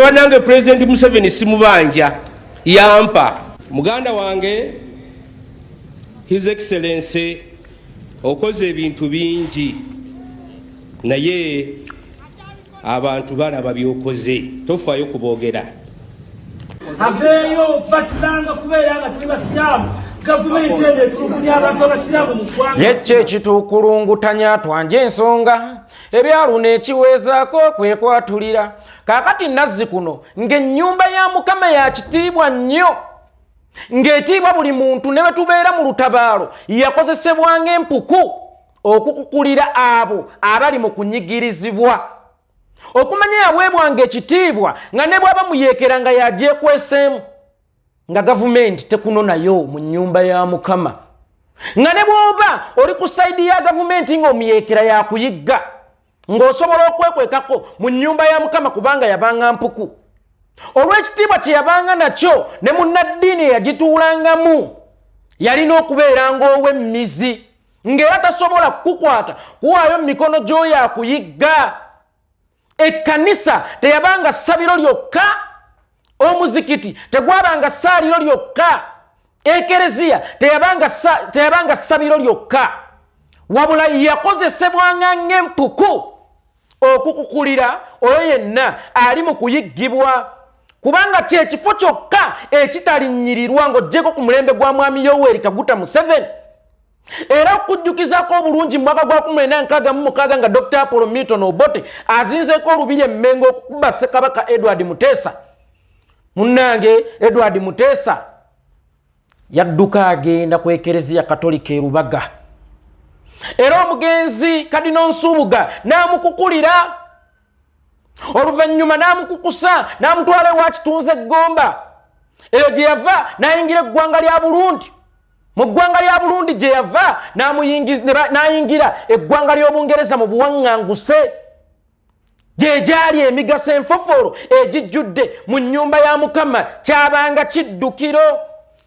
Wanange President Museveni simubanja yampa muganda wange His Excellency okoze ebintu bingi naye abantu balaba byokoze tofayo kubogera aveyo batulanga kubeera nga tuli basilamu gavumenti ene tulugunya abantu abasilamu mu ggwanga yekye kitukulungutanya twanje ensonga ebyaluna ekiweezaako kwekwatulira kaakati nazzi kuno ng'ennyumba ya Mukama ya kitiibwa nnyo ng'etiibwa buli muntu ne bwe tubeera mu lutabaalo yakozesebwa ng'empuku okukukulira abo abali mu kunyigirizibwa okumanya yaweebwanga ekitiibwa nga ne bw'aba muyeekera nga yagyekwesemu nga gavumenti tekunonayo mu nnyumba ya Mukama nga ne bw'oba oli ku sayidi ya gavumenti ng'omuyeekera yakuyigga ng'osobola okwekwekako mu nnyumba ya Mukama kubanga yabanga mpuku olw'ekitiibwa kye yabanga nakyo ne munnaddiini eyagituulangamu yalina okubeera ng'ow'emmizi ng'era tasobola kukukwata kuwaayo mu mikono gy'oyo akuyigga. Ekkanisa teyabanga ssabiro lyokka, omuzikiti tegwabanga ssaaliro lyokka, ekereziya teyabanga ssabiro lyokka, wabula yakozesebwanga ng'empuku okukukulira oyo yenna ali mu kuyiggibwa kubanga kyekifo kyokka ekitalinnyirirwa ng'oggyeko ku mulembe gwa mwami Yoweri Kaguta Museveni. Era okujjukizako obulungi mwaka gwa 1966 nga Dr. Apollo Milton Obote azinzeeko olubiri emmengo okukuba Ssekabaka Edward Muteesa. Munnange Edward Muteesa yadduka agenda ku ekereziya Katolika e Lubaga. Era omugenzi Kadino Nsubuga n'amukukulira oluvannyuma n'amukukusa n'amutwala ewa Kitunze Gomba. Eyo gye yava n'ayingira eggwanga lya Burundi. Mu ggwanga lya Burundi gye yava n'ayingira eggwanga ly'Obungereza mu buwaŋŋanguse gye gyali emigaso enfofoolo egijjudde mu nnyumba ya Mukama kyabanga kiddukiro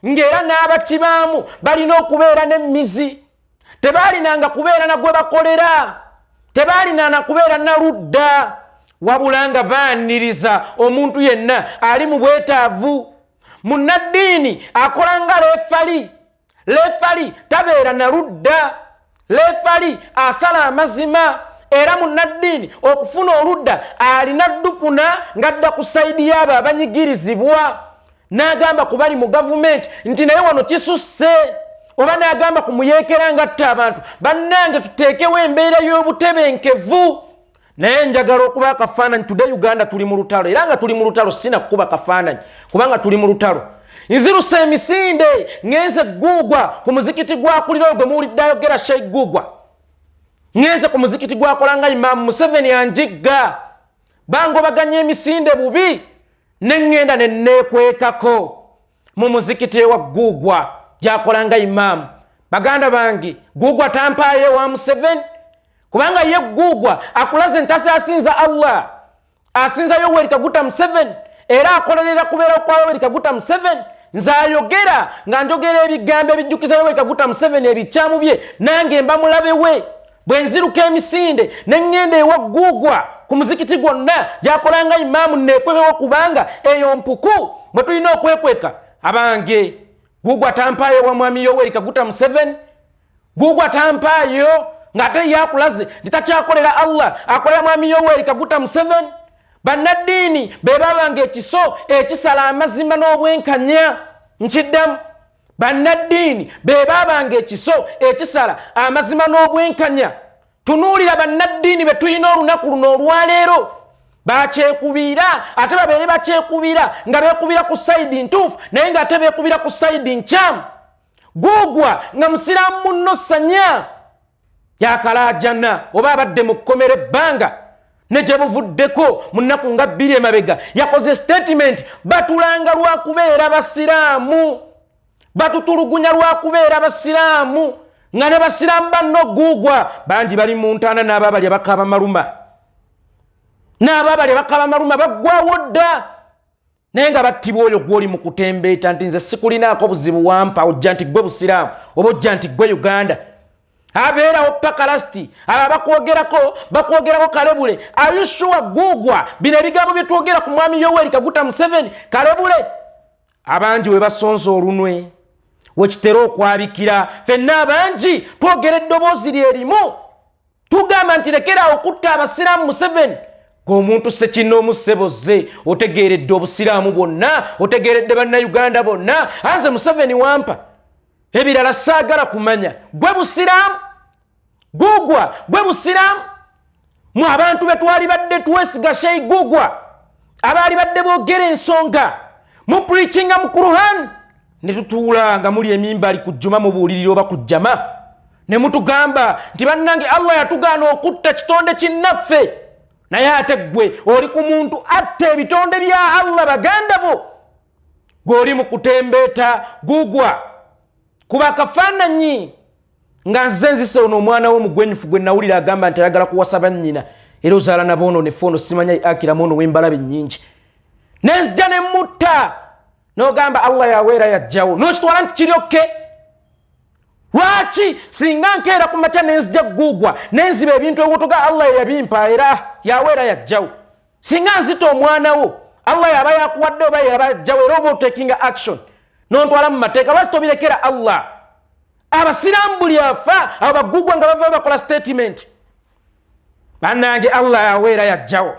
ng'era n'abakibaamu balina okubeera n'emmizi tebaalinanga kubeera na gwe bakolera tebaalinanga kubeera na ludda wabula nga baaniriza omuntu yenna ali mu bwetaavu. Munnaddiini akola nga Lefali tabeera na ludda, Lefali asala amazima era munnaddiini okufuna oludda alina ddufuna ng'adda ku sayidi y'abo abanyigirizibwa n'agamba ku bali mu gavumenti nti naye wano kisusse oba n'agamba ku muyeekera ng'atta abantu bannange tuteekewo embeera y'obutebenkevu. Naye njagala okuba akafaananyi tudde Uganda tuli mu lutalo era nga tuli mu lutalo sina kukuba kafaananyi kubanga tuli mu lutalo. Nziruse emisinde ngenze Gugwa ku muzikiti gwakulira gwe muwulidde ayogera Sheikh Gugwa. Ngenze ku muzikiti gwakolanga Imam Museveni anjigga bangobaganya emisinde bubi neŋŋenda ne neekwekako mu muzikiti ewa Gugwa gyakolanga Imam. Baganda bange Gugwa tampaayo wa Museveni kubanga ye Gugwa akulaze ntasi asinza Allah asinza Yoweri Kaguta Museveni era akolerera kubeera kwa Yoweri Kaguta Museveni. Nze ayogera nga njogera ebigambo ebijjukiza Yoweri Kaguta Museveni ebikyamu bye nange mba mulabe we bwe nziruka emisinde ne ŋŋenda ewa Gugwa ku muzikiti gwonna gyakolanga Imaamu neekwekewo kubanga eyo mpuku bwe tulina okwekweka abange. Gugwa tampaayo wa mwami Yoweri Kaguta Museveni, Gugwa tampaayo ng'ate yakulaze nti takyakolera Allah akolera mwami Yoweri Kaguta Museveni. Bannaddiini be babanga ekiso ekisala amazima n'obwenkanya nkiddamu. Bannaddiini be babanga ekiso ekisala amazima n'obwenkanya. Tunuulira bannaddiini be tulina olunaku luno olwaleero bakyekubira ate babeere bakyekubira nga beekubira ku sayidi ntuufu naye ng'ate beekubira ku sayidi nkyamu. Gugwa nga musiraamu munno ssanya yakalaajana oba abadde mu kkomera ebbanga ne gye buvuddeko mu nnaku nga 2 emabega yakoze statement batulanga lwa kubeera basiraamu batutulugunya lwa kubeera basiraamu nga ne basiraamu banno Gugwa bangi bali mu ntaana n'abaabalya bakaba maluma baggwawo dda naye nga battibwa oyo gw'oli mu kutembeeta nti nze sikulinaako buzibu wampa ojja nti gwe busiraamu oba ojja nti gwe Uganda. abeerawo pakalasiti aba bakwogerako kalebule. Are you sure Gugwa bino ebigambo bye twogera ku mwami Yoweri Kaguta Museveni kalebule? Abangi we basonza olunwe wekitera okwabikira. Ffenna abangi twogera eddoboozi lyerimu tugamba nti lekera okutta abasiraamu Museveni. Omuntu Ssekinomu Sseboze otegeeredde obusiraamu bwonna, otegeeredde bannayuganda bonna. Anze Museveni wampa ebirala saagala kumanya. Gwe busiraamu Gugwa, gwe busiraamu mu abantu be twali badde twesiga Sheikh Gugwa abaali badde boogera ensonga mu preachinga mu Quran ne tutuula nga muli emimbali ku jjuma mu buuliriro oba ku jjama ne mutugamba nti bannange Allah yatugaana okutta kitonde kinnaffe. Naye ate gwe oli ku muntu atta ebitonde bya Allah baganda bo gw'oli mu kutembeeta Gugwa kuba akafaananyi nga nze nzise ono omwana wo mugwenyufu gwe nawulira agamba nti ayagala kuwasa bannyina era ozaala naboono nefoono simanya akiramu ono w'embalabe nnyingi nenzija ne mutta n'ogamba Allah yaweera yajjawo n'okitwala nti kiryokke. Lwaki singa nkeera ku makya nenzija Gugwa nenziba ebintu ewotoga Allah yabimpa era yaweera yajjawo. Singa nzita omwana wo Allah yaba yakuwadde oba yaba yajjawo era oba otekinga action n'ontwala mu mateeka. Lwaki tobirekera Allah? Abasiraamu buli afa abagugwa nga bava bakola statement bannange Allah yaweera yajjawo.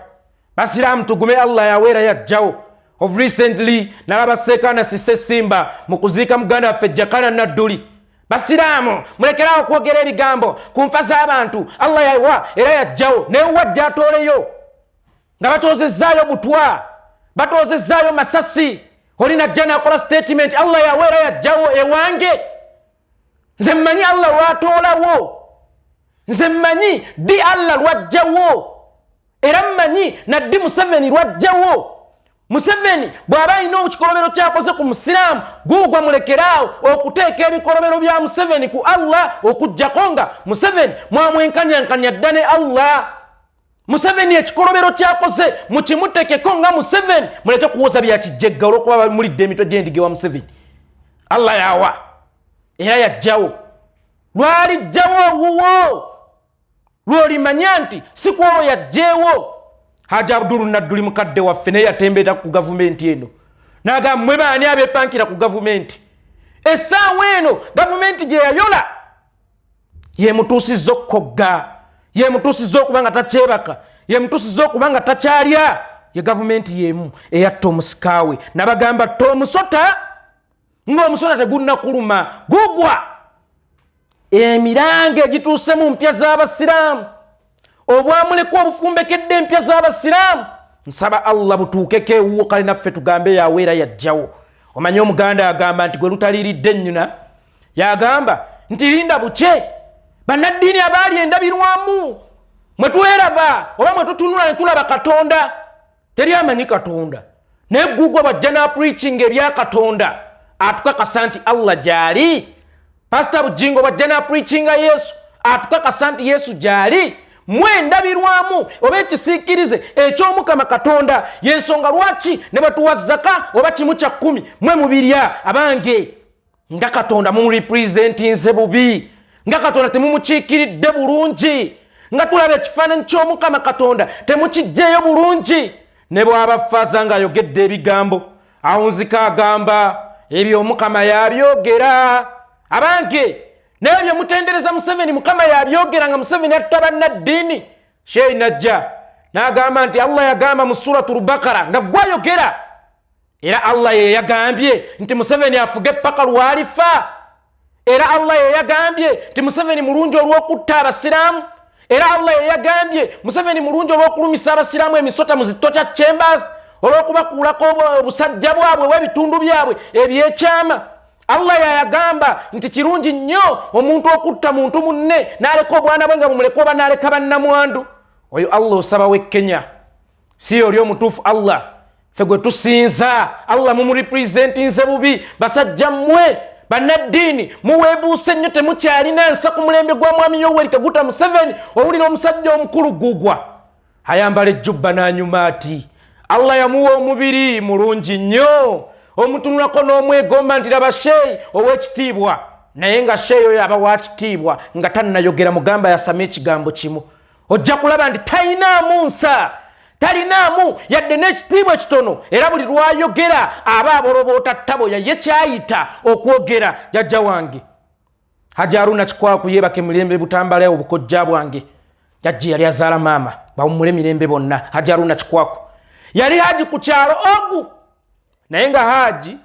Basiraamu tugume Allah yaweera yajjawo. Of recently nalaba Sekana Sise Simba mu kuziika muganda waffe Jakana Nadduli. Basiraamu mulekerawo okwogera ebigambo ku nfa z'abantu. Allah yawa era yajjawo naye wajja atooleyo nga batoozezaayo butwa batoozezaayo masasi. Oli najja nakola statement Allah yaweera yajjawo ewange. Nze mmanyi Allah lwatoolawo, nze mmanyi di Allah lwajjawo era mmanyi naddi Museveni lwajjawo. Museveni bw'aba alina ekikolobero kyakoze ku musiraamu Gugwa mulekeraawo okuteeka ebikolobero bya Museveni ku Allah okuggyako nga Museveni mwamwenkanyankanya dda ne Allah. Museveni ekikolobero kyakoze mukimutekeko nga Museveni, muleke kuwoza bya kijjegga olw'okuba mulidde emitwe gy'endiga wa Museveni. Allah yawa era yajjawo. Lwalijjawo wuwo lwolimanya nti si kwolwo yajjeewo. Haji Abdul Nadduli mukadde waffe naye yatembeeta ku gavumenti eno n'agamba mmwe baani abeepankira ku gavumenti. Essaawa eno gavumenti gye yayola yemutuusizza okukogga, yemutuusizza okuba nga takyebaka, yemutuusizza okuba nga takyalya. Ye gavumenti yemu eyatta omusikaawe nabagamba tta omusota ng'omusota tegunnakuluma. Gugwa emirango egituuse mu mpya z'abasiraamu obwamuleko obufumbekedde empya z'abasiraamu nsaba Allah butuukeko ewuwo kale naffe tugambe yaweera yajjawo. Omanyi omuganda agamba nti gwe lutaliiridde ennyuna yagamba nti linda buke. Bannaddiini abaali endabirwamu mwe tweraba oba mwe tutunula ne tulaba Katonda teri amanyi Katonda naye Gugwa bw'ajja n'apreachinga ebya Katonda atukakasa nti Allah gyali. Pastor Bujingo bw'ajja n'apreachinga Yesu atukakasa nti Yesu gyali. Mwe ndabirwamu oba ekisiikirize eky'Omukama Katonda y'ensonga lwaki ne batuwa zaka oba kimu kya 10 mwe mubirya abange nga Katonda mumurepresentinze bubi, nga Katonda temumukiikiridde bulungi, nga tulaba ekifaananyi ky'Omukama Katonda temukijjeeyo bulungi. Ne bw'aba Faaza ng'ayogedde ebigambo awunzika agamba ebyo Omukama yabyogera abange. Naye mutendereza Museveni Mukama yabyogera nga Museveni atta bannaddiini. Sheikh najja n'agamba nti Allah yagamba mu Suratul Baqara nga gwayogera era Allah ye yagambye nti Museveni afuge paka lwalifa. Era Allah ye yagambye nti Museveni mulungi olw'okutta abasiraamu. Era Allah ye yagambye Museveni mulungi olw'okulumisa abasiraamu emisota mu zitokya chambers olw'okubakuulako obusajja bwabwe w'ebitundu byabwe ebyekyama. Allah yayagamba nti kirungi nnyo omuntu okutta muntu munne n'aleka obwana bwe nga bumuleka oba n'aleka bannamwandu. Oyo Allah osaba w'e Kenya si oli omutuufu. Allah ffe gwe tusinza Allah mumurepresentinze bubi. Basajja mmwe bannaddiini muweebuuse nnyo temukyalina nsa ku mulembe gwa mwami Yoweri Kaguta Museveni. Owulira omusajja omukulu Gugwa ayambala ejjubba n'anyumaati. Allah yamuwa omubiri mulungi nnyo omutunulako n'omwegomba nti laba Sheikh ow'ekitiibwa naye nga sheeyo yaba wakitiibwa nga tannayogera mugamba yasama ekigambo kimu ojja kulaba nti talinaamu nsa talinaamu yadde n'ekitiibwa ekitono era buli lwayogera aba aboloboota ttabo yaye kyayita okwogera jjajja wange Hajji Haruna Kikwaku yeebake mulembe Butambala obukojja bwange jjajja yali azaala maama bawummule mirembe bonna Hajji Haruna Kikwaku yali haji ku kyalo ogu naye nga haji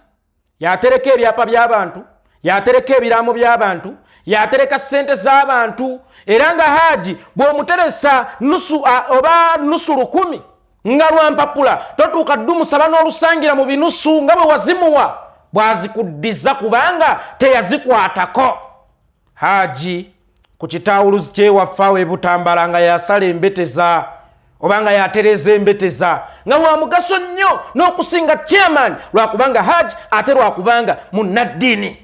yatereka ebyapa by'abantu yatereka ebiraamo by'abantu yatereka ssente z'abantu era nga haji bw'omuteresa oba nusu 10 nga lwampapula totuuka ddumusaba n'olusangira mu binusu nga bwe wazimuwa bw'azikuddiza kubanga teyazikwatako haji ku kitawuluzi kyewaffe e Butambala nga yasala embeteza obanga yatereza embeteza nga wa mugaso nnyo n'okusinga chairman lwakubanga haji ate lwakubanga munnaddiini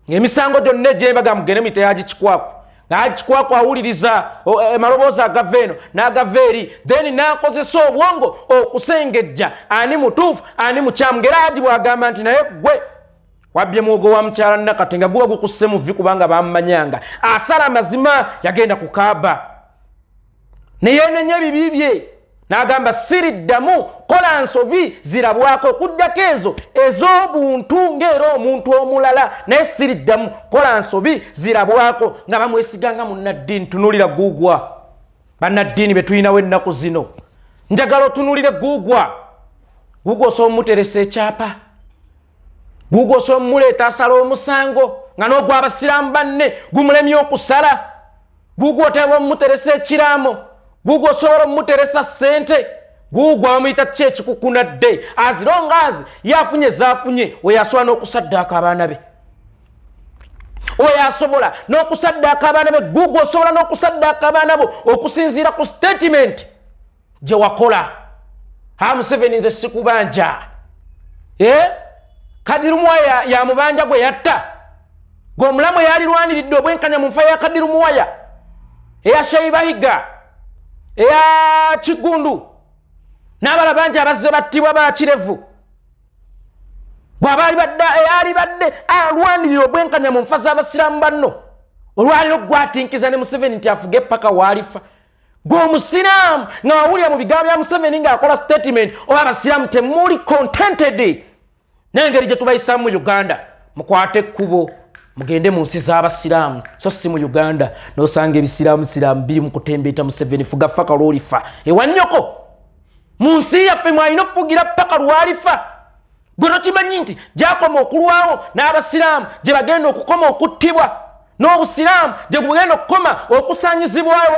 ng'emisango gyonna gyembaga mugende muyite Haji Kikwaku nga Haji Kikwaku awuliriza amaloboozi agava eno n'agava eri then n'akozesa obwongo okusengejja ani mutuufu ani mukyamu ng'era Haji bw'agamba nti naye gwe wabbye mwogo wa mukyala Nakate nga guba gukusse mu vvi kubanga bammanyanga asala amazima yagenda ku Kaaba ne yeenenya ebibi bye n'agamba siriddamu kola nsobi zirabwako okuddako ezo ez'obuntu ng'era omuntu omulala naye siriddamu kola nsobi zirabwako nga bamwesiganga munnaddiini. Tunuulira guugwa bannaddiini be tulinawo ennaku zino njagala otunuulire guugwa osobola omuteresa ekyapa guugwa osobola omuleeta asala omusango nga n'ogwa abasiraamu banne gumulemye okusala guugwa oteeba omuteresa ekiraamo guugwa osobola omuteresa ssente guugwa amuyita ki ekikukunadde as long as yafunye zaafunye oyo asobola n'okusaddaaka abaana be oyo asobola n'okusaddaaka abaana be guugwa osobola n'okusaddaaka abaana bo okusinziira ku statement gye wakola Museveni nze sikubanja Kadirumuwaya ya mubanja gwe yatta g'omulamu yalirwaniridde obwenkanya mu nfa ya Kadirumuwaya eya Sheibahiga eya Kigundu n'abala bangi abazze battibwa ba Kirevu bw'abaali eyali badde alwanirira obwenkanya mu nfa z'abasiraamu banno olwaliro gwatinkiza ne Museveni nti afuge paka waalifa gw'omusiraamu nga wawulira mu bigambo bya Museveni ng'akola statement oba abasiraamu temuli contented n'engeri gye tubayisaamu mu Uganda mukwate ekkubo mugende mu nsi z'abasiraamu so si mu Uganda n'osanga ebisiraamu biri mu kutembeeta Museveni fuga paka lwolifa ewa nnyoko mu nsi yaffe mwalina okufugira paka lwalifa gwe tokimanyi nti gyakoma okulwawo n'abasiraamu gye bagenda okukoma okuttibwa n'obusiraamu gye bugenda okukoma okusaanyizibwawo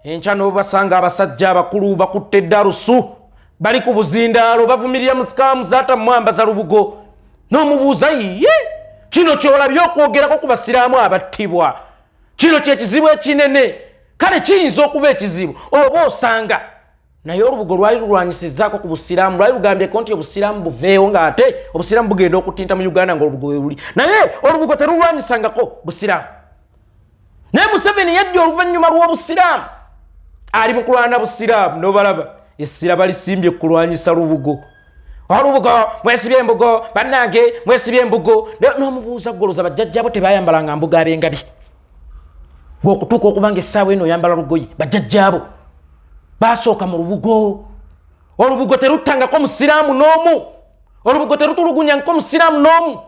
enkya n'obasanga abasajja abakulu bakutte Darusu bali ku buzindaalo bavumirira musikaamu zaata mwambaza lubugo n'omubuuza ye kino kyolabye okwogerako ku basiraamu abattibwa kino kyekizibu ekinene kale kiyinza okuba ekizibu oba osanga naye olubugo lwali lulwanyisizaako ku busiraamu lwali lugambyeko nti obusiraamu buveewo ng'ate obusiraamu bugenda okutinta mu Uganda ng'olubugo we luli naye olubugo terulwanyisangako busiraamu naye Museveni yajja oluvannyuma lw'obusiraamu ali mu kulwana busiraamu n'obalaba essira balisimbye kulwanyisa lubugo olubugo mwesibye embugo bannange mwesibye embugo n'omubuuza goloza bajjajjabo tebayambalanga mbugo ab'engabi gw'okutuuka okubanga essaawa eno oyambala lugoye bajjajjabo basooka mu olubugo teruttangako musiraamu n'omu olubugo terutulugunyangako musiraamu n'omu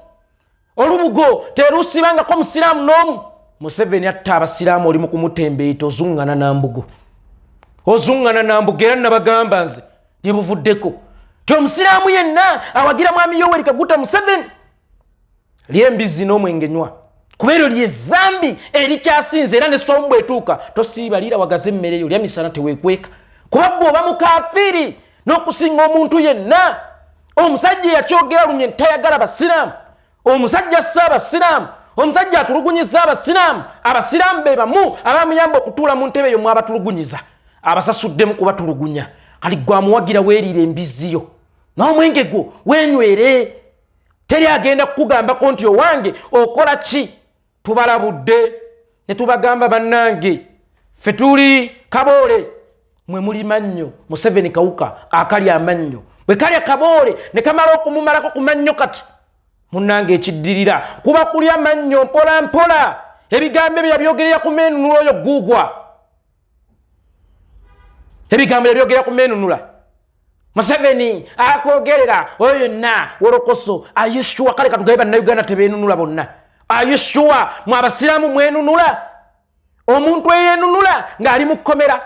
olubugo terusibangako musiraamu n'omu Museveni atta abasiraamu oli mu kumutembeeta ozuŋŋana nambugo era nabagamba nze gye buvuddeko ti omusiraamu yenna awagira mwami Yoweri Kaguta Museveni ly'embizzi n'omwengenywa kuba eryo ly'ezzambi erikyasinze era n'essaawa bw'etuuka tosiibalira wagaze emmere eyo lya misana teweekweka kuba bw'oba mukafiiri n'okusinga omuntu yenna omusajja yakyogera lumye ntayagala basiraamu omusajja assa abasiraamu omusajja atulugunyiza abasiraamu be bamu abamuyamba okutuula mu ntebe eyo mwabatulugunyiza abasasuddemu kuba tulugunya kali gwamuwagira weeriira embizzi yo n'omwenge gwo weenywere teri agenda kukugambako nti owange okola ki tubalabudde ne tubagamba bannange ffe tuli Kaboole mwe muli mannyo Museveni kawuka akali amannyo bwe kalya Kaboole ne kamala okumumalako ku mannyo kati munnange ekiddirira kuba kulya mannyo mpola mpola ebigambo ebyo yabyogerera ku Meenunula oyo Gugwa ebigambo yabyogera ku Meenunula Museveni akwogerera oyo yonna wolokoso ayishuwa kale katugabe bannayuganda tebeenunula bonna ayishuwa mwabasiraamu mwenunula omuntu eyenunula ng'ali mu kkomera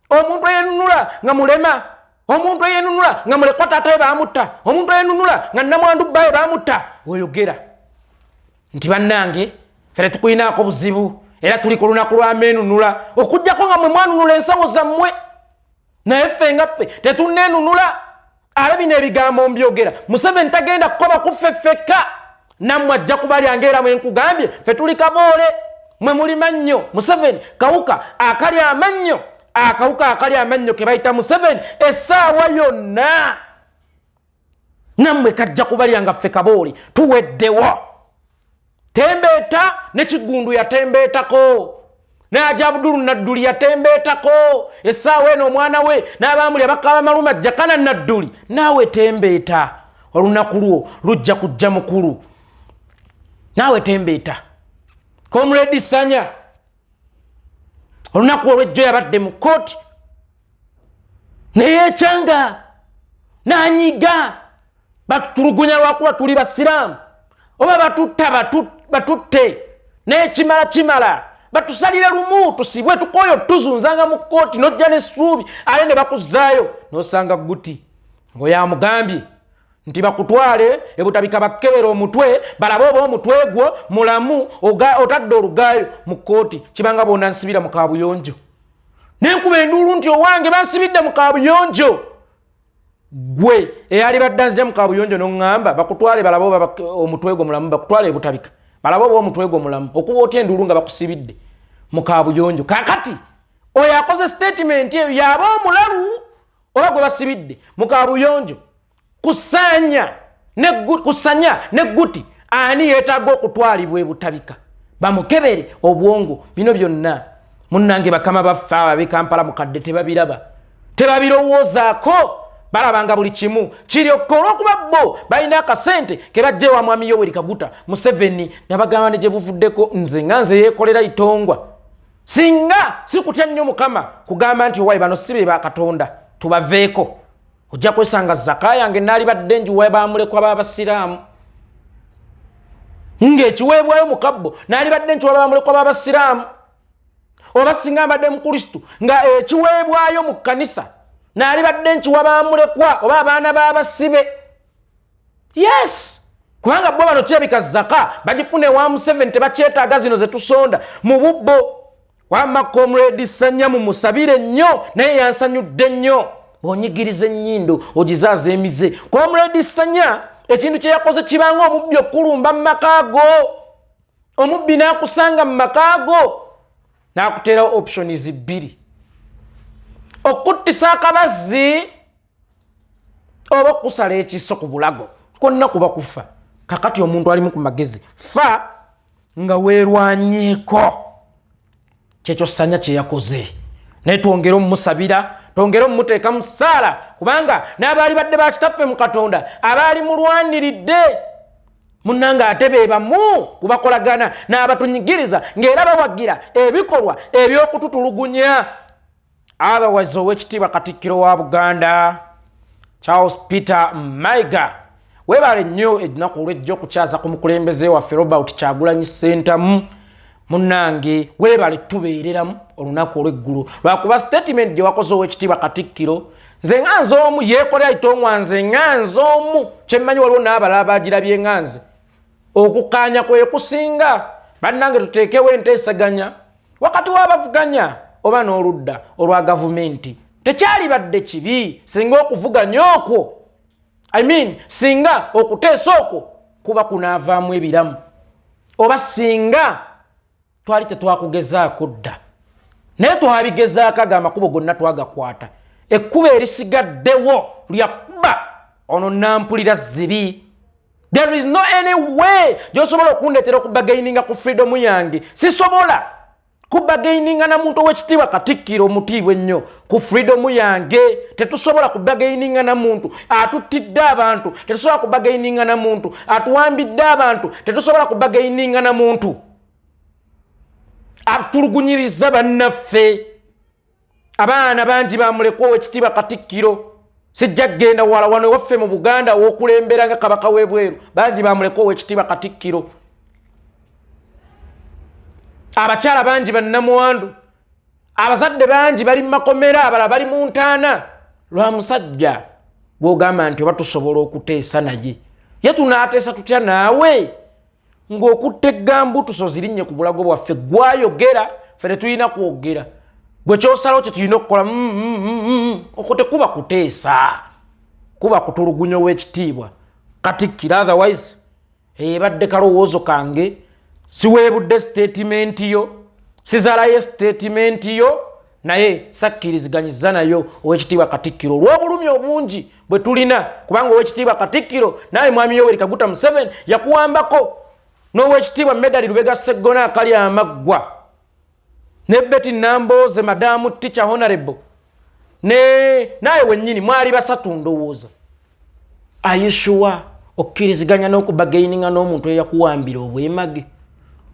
omuntu eyenunula nga mulema omuntu eyenunula nga mulekwa taatawe baamutta omuntu eyenunula nga namwandu bbawe baamutta oyogera nti bannange fere tukuyinaako buzibu era tuli ku lunaku lwa Meenunula okujjako nga mwe mwanunula ensawo zammwe naye ffe nga ffe tetunneenunula ala bino ebigambo mbyogera Museveni tagenda kukoba kuffeffeka nammwe ajja kubalyanga era mwe nkugambye ffe tuli kaboole mwe muli mannyo Museveni kawuka akalya amannyo akawuka akalya amannyo ke bayita Museveni essaawa yonna nammwe kajja kubalyanga ffe kaboole tuweddewo Tembeeta ne Kigundu yatembeetako Naja Abdul Nadduli yatembeetako essaawa eno omwana we n'abaamuli abakaba maluma jakana Nadduli naawe tembeeta olunaku lwo lujja kujja mukulu naawe tembeeta Comrade Sanya olunaku olw'ejjo yabadde mu kooti neyeekyanga n'anyiga batutulugunya lwakuba tuli basiraamu oba batutte n'ekimala batusalire lumu tusibwe tukoyo tuzunzanga mu kooti nojja n'essuubi ale ne bakuzaayo n'osanga guti ng'oyamugambye nti bakutwale ebutabika bakkebera omutwe balabe oba omutwe gwo mulamu otadde olugaayo mu kooti kibanga bona nsibira mu kaabuyonjo nenkuba enduulu nti owange bansibidde mu kaabuyonjo gwe eyali baddanzija mu kaabuyonjo n'oŋŋamba bakutwale balabe oba omutwe gwo mulamu bakutwale ebutabika balabe oba omutwe gwo mulamu okuba otya enduulu nga bakusibidde mu kaabuyonjo kakati oyo akoze statement eyo yaba omulalu oba gwe basibidde mu kaabuyonjo kusanya ne guti ani yeetaaga okutwalibwa ebutabika bamukebere obwongo bino byonna munnange bakama baffe ababe Kampala mukadde tebabirowoozaako balabanga buli kimu kiryoka olw'okuba bo balina akasente ke bajje wa mwami Yoweri Kaguta Museveni nabagamba ne gye buvuddeko nze nga nze yeekolera itongwa singa sikutya nnyo Mukama kugamba nti owaye bano si be ba Katonda tubaveeko ojja kwesanga zaka yange naali badde njiwe baamulekwa b'abasiraamu ng'ekiweebwayo mu kabbo naali badde nti baamulekwa b'abasiraamu oba singa mbadde mu Kristo nga ekiweebwayo mu kkanisa naali badde nkiwa baamulekwa oba abaana b'abasibe yes kubanga bo bano kirabika zaka bagifune wa Museveni tebakyetaaga zino ze tusonda mu bubbo wamma Comrade Sanya mumusabire nnyo naye yansanyudde nnyo bonyigiriza ennyindo ogizaaza emize Comrade Sanya ekintu kye yakoze kibanga omubbi okulumba mu makaago omubbi n'akusanga mu makaago n'akuteerawo options bbiri okuttisa akabazzi oba okusala ekiso ku bulago konna kuba kufa kakati omuntu alimu ku magezi fa nga weerwanyeeko kyekyo Sanya kye yakoze naye twongere omumusabira twongere omumuteeka mu ssaala kubanga n'abaali badde bakitaffe mu Katonda abaali mulwaniridde munnanga ate be bamu kubakolagana n'abatunyigiriza ng'era bawagira ebikolwa eby'okututulugunya abawazi ow'ekitiibwa Katikkiro wa Buganda Charles Peter Mayiga weebale nnyo ennaku olw'ejjo okukyaza ku mukulembeze waffe Robert Kyagulanyi Ssentamu munnange weebale tubeereramu olunaku olw'eggulu lwakuba statement gye wakoze ow'ekitiibwa Katikkiro nze nganze omu yeekolera itongwa nze nganze omu kyemmanyi waliwo n'abalala abagirabye nganze okukaanya kwe kusinga bannange tuteekewo enteesaganya wakati w'abavuganya oba n'oludda olwa gavumenti tekyali badde kibi singa okuvuganya okwo singa okuteesa okwo kuba kunaavaamu ebiramu oba singa twali tetwakugezaako dda naye twabigezaako aga amakubo gonna twagakwata ekkubo erisigaddewo lyakuba ono nampulira zibi there is no any way gy'osobola okundeetera okubagaininga ku freedom yange sisobola kubagaininga na muntu owekitiibwa Katikkiro omutiibwa ennyo ku freedom yange. Tetusobola kubagaininga na muntu atuttidde abantu, tetusobola kubagaininga na muntu atuwambidde abantu, tetusobola kubagaininga na muntu atulugunyiriza bannaffe. Abaana bangi bamulekwa owekitiibwa Katikkiro. Sijja kgenda wala wano waffe mu Buganda w'okulembera nga kabaka w'ebweru, bangi bamulekwa owekitiibwa Katikkiro. Abakyala bangi bannamuwandu, abazadde bangi bali mu makomera, abalala bali mu ntaana lwa musajja gw'ogamba nti oba tusobola okuteesa naye. Ye tunaateesa tutya naawe ng'okutta eggambutuso zirinnye ku bulago bwaffe, gwayogera ffe tetulina kwogera. Gwe kyosalawo kye tulina okukola okwo tekuba kuteesa, kuba kutulugunya ow'ekitiibwa Katikkiro. Otherwise ebadde kalowoozo kange, siweebudde statement yo, sizalayo statement yo, naye sakkiriziganyiza nayo ow'ekitiibwa Katikkiro olw'obulumi obungi bwe tulina, kubanga ow'ekitiibwa Katikkiro naye mwami Yoweri Kaguta Museveni yakuwambako n'ow'ekitiibwa Medali Lubega Sseggona akali amaggwa, ne Betty Nambooze Madamu Teacher Honorable, naye wennyini mwali basatu ndowooza. Ayishuwa okkiriziganya n'okubagaininga n'omuntu eyakuwambira obwemage?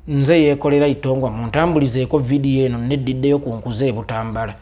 Nze yeekolera itongwa muntambulizeeko vidiyo eno neddiddeyo ku nkuze e Butambala.